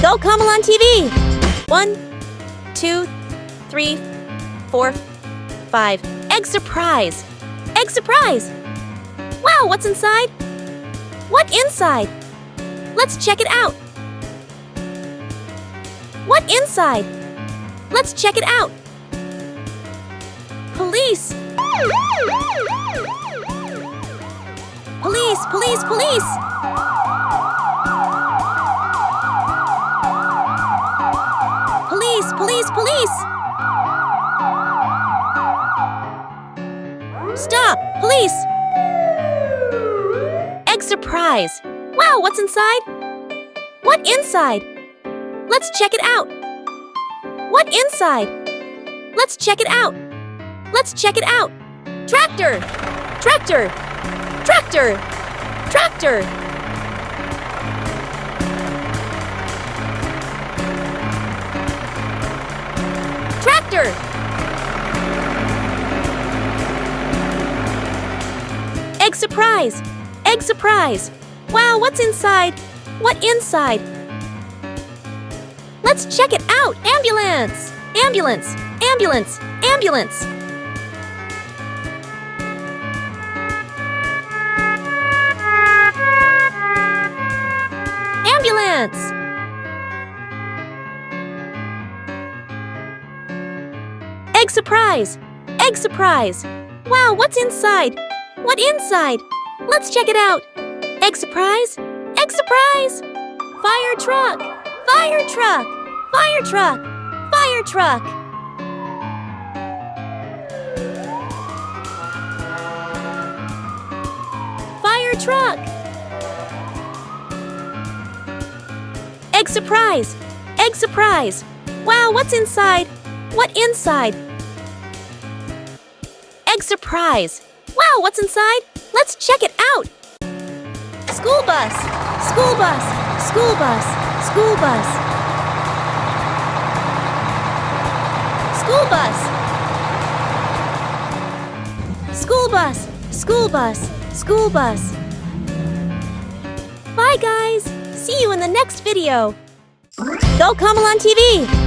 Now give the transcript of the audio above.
Gocomelon TV! 1, 2, 3, 4, 5. Egg surprise! Egg surprise! Wow, what's inside? What inside? Let's check it out! What inside? Let's check it out! Police! Police! Police! Police! Police! Police! Police! Stop! Police! Egg surprise! Wow, what's inside? What inside? Let's check it out! What inside? Let's check it out! Let's check it out! Tractor! Tractor! Tractor! Tractor! Tractor! Egg surprise! Egg surprise! Wow, what's inside? What inside? Let's check it out! Ambulance! Ambulance! Ambulance! Ambulance! Ambulance! Egg surprise! Egg surprise! Wow, what's inside? What inside? Let's check it out! Egg surprise! Egg surprise! Fire truck! Fire truck! Fire truck! Fire truck! Fire truck! Egg surprise! Egg surprise! Wow, what's inside? What inside? Egg surprise! Wow, what's inside? Let's check it out! School bus! School bus! School bus! School bus! School bus! School bus! School bus! School bus! Bye, guys! See you in the next video! Gocomelon TV!